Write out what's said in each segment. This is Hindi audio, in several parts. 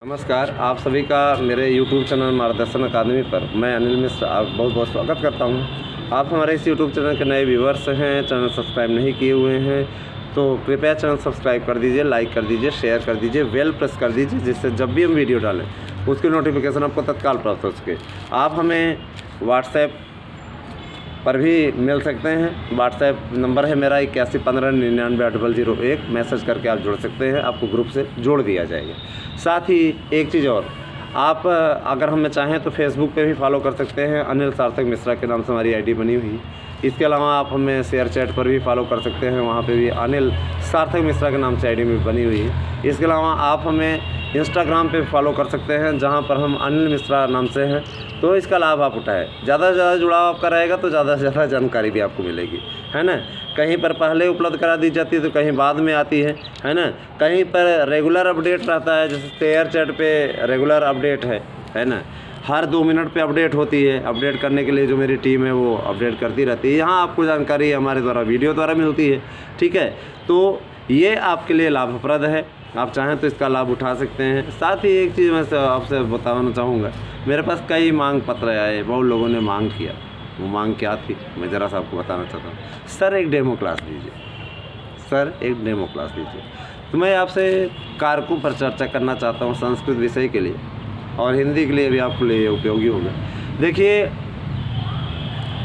नमस्कार, आप सभी का मेरे YouTube चैनल मार्गदर्शन अकादमी पर मैं अनिल मिश्र आप बहुत बहुत स्वागत करता हूं। आप हमारे इस YouTube चैनल के नए व्यूवर्स हैं, चैनल सब्सक्राइब नहीं किए हुए हैं तो कृपया चैनल सब्सक्राइब कर दीजिए, लाइक कर दीजिए, शेयर कर दीजिए, बेल प्रेस कर दीजिए, जिससे जब भी हम वीडियो डालें उसकी नोटिफिकेशन आपको तत्काल प्राप्त हो सके। आप हमें व्हाट्सएप पर भी मिल सकते हैं। व्हाट्सएप नंबर है मेरा 8115998001। मैसेज करके आप जुड़ सकते हैं, आपको ग्रुप से जोड़ दिया जाएगा। साथ ही एक चीज़ और, आप अगर हमें चाहें तो फेसबुक पे भी फॉलो कर सकते हैं। अनिल सार्थक मिश्रा के नाम से हमारी आईडी बनी हुई है। इसके अलावा आप हमें शेयर चैट पर भी फॉलो कर सकते हैं, वहाँ पे भी अनिल सार्थक मिश्रा के नाम से आईडी में बनी हुई है। इसके अलावा आप हमें इंस्टाग्राम पे फॉलो कर सकते हैं, जहाँ पर हम अनिल मिश्रा नाम से हैं। तो इसका लाभ आप उठाएं। ज़्यादा से ज़्यादा जुड़ाव आपका रहेगा तो ज़्यादा से ज़्यादा जानकारी भी आपको मिलेगी, है ना। कहीं पर पहले उपलब्ध करा दी जाती है तो कहीं बाद में आती है ना। कहीं पर रेगुलर अपडेट रहता है, जैसे शेयर चैट पे रेगुलर अपडेट है ना। हर 2 मिनट पे अपडेट होती है। अपडेट करने के लिए जो मेरी टीम है वो अपडेट करती रहती है। यहाँ आपको जानकारी हमारे द्वारा वीडियो द्वारा मिलती है, ठीक है। तो ये आपके लिए लाभप्रद है, आप चाहें तो इसका लाभ उठा सकते हैं। साथ ही एक चीज़ मैं आपसे बताना चाहूँगा, मेरे पास कई मांग पत्र आए, बहुत लोगों ने मांग किया। वो मांग क्या थी मैं ज़रा सा आपको बताना चाहता हूँ। सर एक डेमो क्लास दीजिए, सर एक डेमो क्लास दीजिए। तो मैं आपसे कारकों पर चर्चा करना चाहता हूँ संस्कृत विषय के लिए, और हिंदी के लिए भी आपके लिए उपयोगी होगा। देखिए,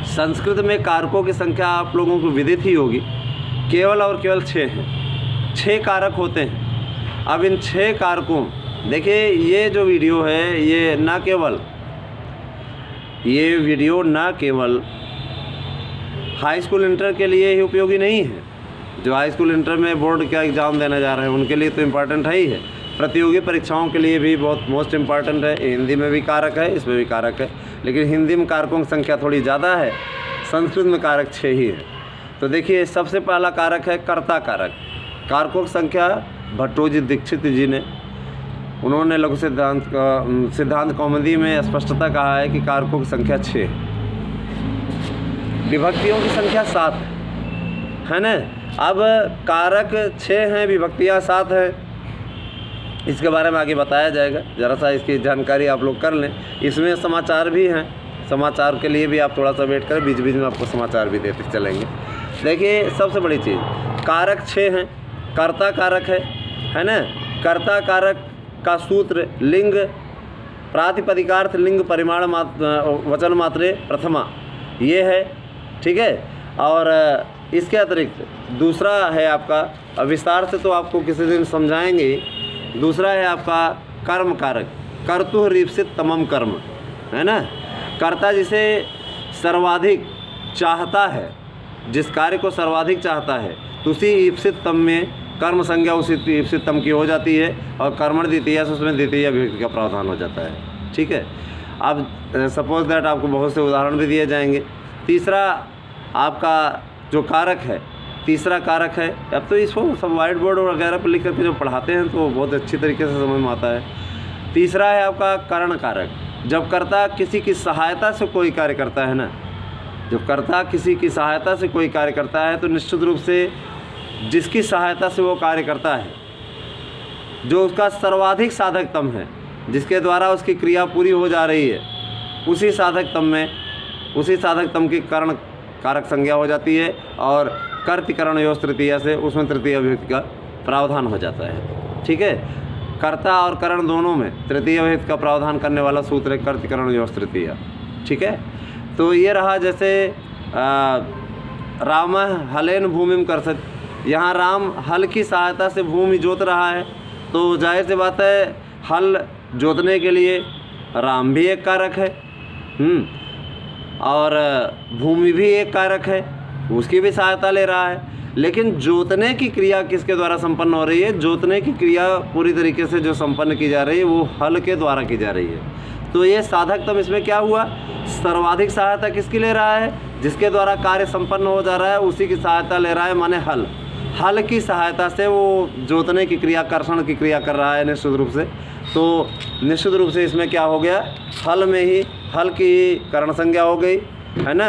संस्कृत में कारकों की संख्या आप लोगों को विदित ही होगी, केवल और केवल 6 हैं। 6 कारक होते हैं। अब इन 6 कारकों, देखिए ये जो वीडियो है ये ना केवल हाई स्कूल इंटर के लिए ही उपयोगी नहीं है। जो हाई स्कूल इंटर में बोर्ड का एग्ज़ाम देने जा रहे हैं उनके लिए तो इम्पॉर्टेंट है ही है, प्रतियोगी परीक्षाओं के लिए भी बहुत मोस्ट इम्पॉर्टेंट है। हिंदी में भी कारक है, इसमें भी कारक है, लेकिन हिंदी में कारकों की संख्या थोड़ी ज़्यादा है, संस्कृत में कारक 6 ही है। तो देखिए, सबसे पहला कारक है कर्ता कारक। कारकों की संख्या भट्टोजी दीक्षित जी ने, उन्होंने लघु सिद्धांत कौमुदी में स्पष्टता कहा है कि कारकों की संख्या 6 है। विभक्तियों की संख्या 7 है ना। अब कारक 6 हैं, विभक्तियाँ 7 हैं। इसके बारे में आगे बताया जाएगा, ज़रा सा इसकी जानकारी आप लोग कर लें। इसमें समाचार भी हैं, समाचार के लिए भी आप थोड़ा सा वेट करें, बीच बीच में आपको समाचार भी देते चलेंगे। देखिए, सबसे बड़ी चीज़, कारक 6 हैं, कर्ता कारक है ना। कर्ता कारक का सूत्र लिंग प्रातिपदिकार्थ लिंग परिमाण वचन मात्रे प्रथमा ये है, ठीक है। और इसके अतिरिक्त दूसरा है आपका, विस्तार से तो आपको किसी दिन समझाएंगे। दूसरा है आपका कर्म कारक, कर्तुः रीप्सित तमम कर्म, है ना। कर्ता जिसे सर्वाधिक चाहता है, जिस कार्य को सर्वाधिक चाहता है, तो उसी ईप्सित तम में कर्म संज्ञा उसी ईप्सित तम की हो जाती है, और कर्मण द्वितीया से उसमें द्वितीय विभक्ति का प्रावधान हो जाता है, ठीक है। अब सपोज दैट आपको बहुत से उदाहरण भी दिए जाएंगे। तीसरा आपका जो कारक है, तीसरा कारक है, अब तो इसको सब वाइट बोर्ड वगैरह पर लिख करके जो पढ़ाते हैं तो बहुत अच्छी तरीके से समझ में आता है। तीसरा है आपका करण कारक। जब कर्ता किसी की सहायता से कोई कार्य करता है ना, जब कर्ता किसी की सहायता से कोई कार्य करता है तो निश्चित रूप से जिसकी सहायता से वो कार्य करता है, जो उसका सर्वाधिक साधकतम है, जिसके द्वारा उसकी क्रिया पूरी हो जा रही है, उसी साधकतम की करण कारक संज्ञा हो जाती है, और कर्तिकरण योस् तृतीया से उसमें तृतीय विभक्ति का प्रावधान हो जाता है, ठीक है। कर्ता और करण दोनों में तृतीय विभक्ति का प्रावधान करने वाला सूत्र है कर्तिकरण योस् तृतीया, ठीक है। तो ये रहा, जैसे राम हलेन भूमिम कर्षति, यहाँ राम हल की सहायता से भूमि जोत रहा है, तो जाहिर सी बात है हल जोतने के लिए राम भी एक कारक है, और भूमि भी एक कारक है, उसकी भी सहायता ले रहा है। लेकिन जोतने की क्रिया किसके द्वारा संपन्न हो रही है? जोतने की क्रिया पूरी तरीके से जो संपन्न की जा रही है वो हल के द्वारा की जा रही है। तो ये साधकतम इसमें क्या हुआ? सर्वाधिक सहायता किसकी ले रहा है? जिसके द्वारा कार्य संपन्न हो जा रहा है उसी की सहायता ले रहा है, माने हल। हल की सहायता से वो जोतने की क्रिया, कर्षण की क्रिया कर रहा है निश्चित रूप से। तो निश्चित रूप से इसमें क्या हो गया? हल में ही हल की ही करण संज्ञा हो गई, है ना।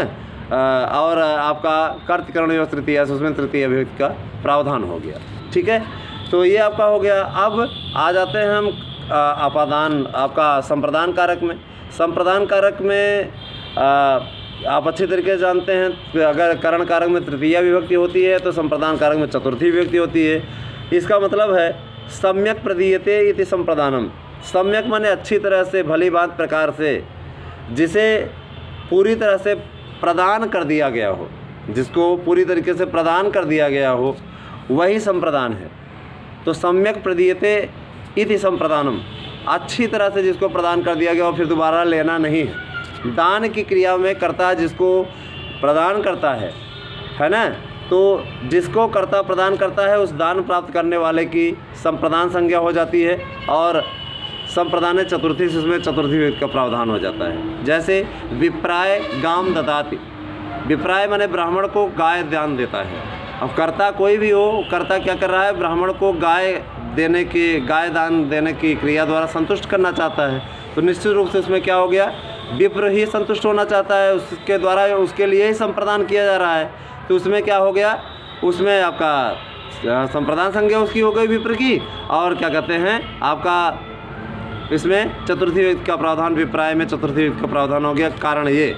और आपका कर्तकरण योस् तृतीया, उसमें तृतीय विभक्ति का प्रावधान हो गया, ठीक है। तो ये आपका हो गया। अब आ जाते हैं हम अपादान आपका संप्रदान कारक में। संप्रदान कारक में आप अच्छी तरीके से जानते हैं, अगर करण कारक में तृतीया विभक्ति होती है तो संप्रदान कारक में चतुर्थी विभक्ति होती है। इसका मतलब है सम्यक प्रदीयते इति संप्रदानम। सम्यक माने अच्छी तरह से, भली बात प्रकार से, जिसे पूरी तरह से प्रदान कर दिया गया हो, जिसको पूरी तरीके से प्रदान कर दिया गया हो, वही संप्रदान है। तो सम्यक प्रदीयते इति संप्रदानम, अच्छी तरह से जिसको प्रदान कर दिया गया हो, फिर दोबारा लेना नहीं है। दान की क्रिया में कर्ता जिसको प्रदान करता है ना, तो जिसको कर्ता प्रदान करता है उस दान प्राप्त करने वाले की संप्रदान संज्ञा हो जाती है। और संप्रदान चतुर्थी से उसमें चतुर्थी विभक्ति का प्रावधान हो जाता है। जैसे विप्राय गाम ददाति, विप्राय माने ब्राह्मण को गाय दान देता है। अब कर्ता कोई भी हो, कर्ता क्या कर रहा है, ब्राह्मण को गाय दान देने की क्रिया द्वारा संतुष्ट करना चाहता है। तो निश्चित रूप से उसमें क्या हो गया, विप्र ही संतुष्ट होना चाहता है, उसके द्वारा उसके लिए ही संप्रदान किया जा रहा है। तो उसमें क्या हो गया, उसमें आपका संप्रदान संज्ञा उसकी हो गई विप्र की, और क्या कहते हैं आपका इसमें चतुर्थी विभक्ति का प्रावधान, विप्राय में चतुर्थी विभक्ति का प्रावधान हो गया। कारण ये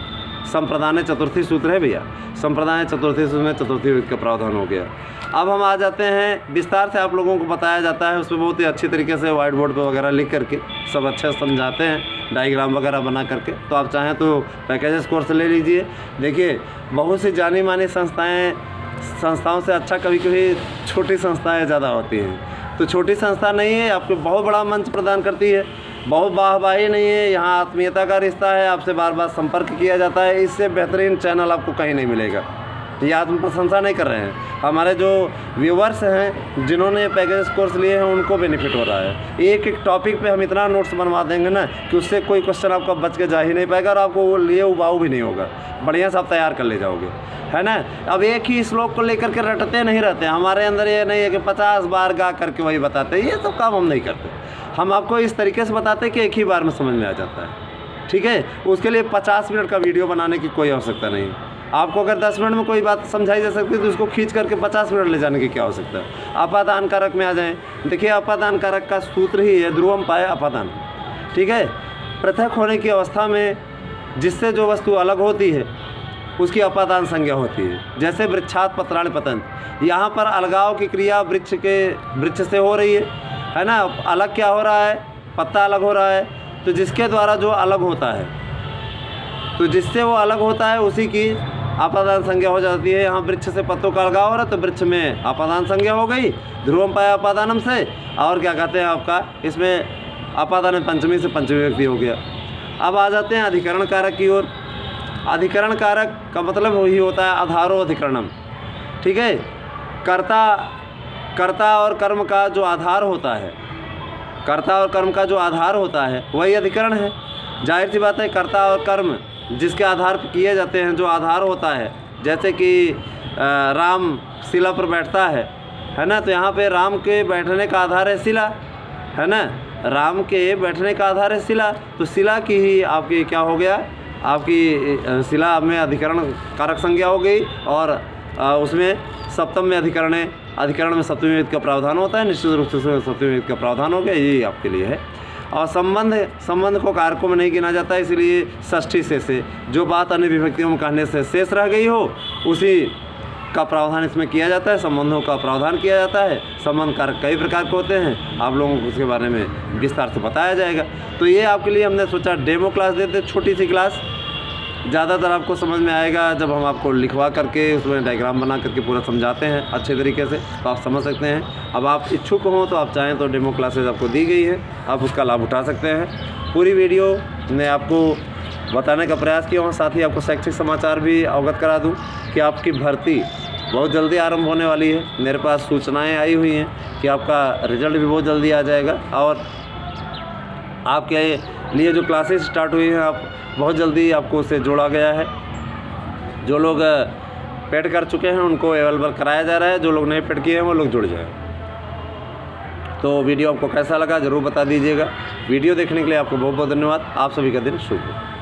संप्रदान चतुर्थी सूत्र है भैया, संप्रदान चतुर्थी सूत्र में चतुर्थी विभक्ति का प्रावधान हो गया। अब हम आ जाते हैं, विस्तार से आप लोगों को बताया जाता है, उसमें बहुत ही अच्छी तरीके से व्हाइट बोर्ड पर वगैरह लिख करके सब अच्छे से समझाते हैं, डायग्राम वगैरह बना करके। तो आप चाहें तो पैकेजेस कोर्स ले लीजिए। देखिए बहुत सी जानी मानी संस्थाओं से अच्छा कभी कभी छोटी संस्थाएँ ज़्यादा होती हैं। तो छोटी संस्था नहीं है, आपको बहुत बड़ा मंच प्रदान करती है, बहुत वाहवाही नहीं है, यहाँ आत्मीयता का रिश्ता है, आपसे बार बार संपर्क किया जाता है। इससे बेहतरीन चैनल आपको कहीं नहीं मिलेगा। ये आत्म प्रशंसा नहीं कर रहे हैं, हमारे जो व्यूवर्स हैं जिन्होंने पैकेज कोर्स लिए हैं उनको बेनिफिट हो रहा है। एक एक टॉपिक पे हम इतना नोट्स बनवा देंगे ना कि उससे कोई क्वेश्चन आपका बच के जा ही नहीं पाएगा, और आपको वो लिए उबाऊ भी नहीं होगा, बढ़िया से आप तैयार कर ले जाओगे, है ना। अब एक ही श्लोक को लेकर के रटते नहीं रहते, हमारे अंदर ये नहीं है कि 50 बार गा करके वही बताते, ये सब काम हम नहीं करते। हम आपको इस तरीके से बताते हैं कि एक ही बार में समझ में आ जाता है, ठीक है। उसके लिए 50 मिनट का वीडियो बनाने की कोई आवश्यकता नहीं। आपको अगर 10 मिनट में कोई बात समझाई जा सकती है तो उसको खींच करके 50 मिनट ले जाने की क्या आवश्यकता है। अपादान कारक में आ जाएं, देखिए अपादान कारक का सूत्र ही है ध्रुवम पाय अपादान, ठीक है। पृथक होने की अवस्था में जिससे जो वस्तु अलग होती है उसकी संज्ञा होती है। जैसे वृक्षात पत्राणि पतंत, यहाँ पर अलगाव की क्रिया वृक्ष से हो रही है ना। अलग क्या हो रहा है, पत्ता अलग हो रहा है, तो जिसके द्वारा जो अलग होता है, तो जिससे वो अलग होता है उसी की आपादान संज्ञा हो जाती है। यहाँ वृक्ष से पत्तों का अलगाव हो रहा है तो वृक्ष में आपादान संज्ञा हो गई ध्रुवम पाया आपादानम से। और क्या कहते हैं आपका इसमें आपादान पंचमी से पंचमी व्यक्ति हो गया। अब आ जाते हैं अधिकरण कारक की ओर। अधिकरण कारक का मतलब वही होता है आधारो अधिकरणम, ठीक है। कर्ता और कर्म का जो आधार होता है, कर्ता और कर्म का जो आधार होता है वही अधिकरण है। जाहिर सी बात है, कर्ता और कर्म जिसके आधार पर किए जाते हैं, जो आधार होता है, जैसे कि राम शिला पर बैठता है ना, तो यहाँ पे राम के बैठने का आधार है शिला, है ना। राम के बैठने का आधार है शिला, तो शिला की ही आपकी क्या हो गया, आपकी शिला में अधिकरण कारक संज्ञा हो गई। और उसमें सप्तम में अधिकरण में सप्तमी विभक्ति का प्रावधान होता है, निश्चित रूप से सप्तमी विभक्ति का प्रावधान हो गया, ये आपके लिए है। और संबंध को कारकों में नहीं गिना जाता, इसलिए षष्ठी से जो बात अन्य विभक्तियों में कहने से शेष रह गई हो उसी का प्रावधान इसमें किया जाता है, संबंधों का प्रावधान किया जाता है। संबंध कारक कई प्रकार के होते हैं, आप लोगों को उसके बारे में विस्तार से बताया जाएगा। तो ये आपके लिए हमने सोचा डेमो क्लास देते, छोटी सी क्लास, ज़्यादातर आपको समझ में आएगा जब हम आपको लिखवा करके उसमें डायग्राम बना करके पूरा समझाते हैं अच्छे तरीके से, तो आप समझ सकते हैं। अब आप इच्छुक हों तो आप चाहें तो डेमो क्लासेज आपको दी गई है, आप उसका लाभ उठा सकते हैं। पूरी वीडियो ने आपको बताने का प्रयास किया हूँ, साथ ही आपको शैक्षिक समाचार भी अवगत करा दूँ कि आपकी भर्ती बहुत जल्दी आरंभ होने वाली है। मेरे पास सूचनाएँ आई हुई हैं कि आपका रिजल्ट भी बहुत जल्दी आ जाएगा, और आपके लिए जो क्लासेस स्टार्ट हुई हैं आप बहुत जल्दी आपको उससे जोड़ा गया है। जो लोग पेड कर चुके हैं उनको अवेलेबल कराया जा रहा है, जो लोग नहीं पेड किए हैं वो लोग जुड़ जाए। तो वीडियो आपको कैसा लगा ज़रूर बता दीजिएगा। वीडियो देखने के लिए आपको बहुत बहुत धन्यवाद। आप सभी का दिन शुभ हो।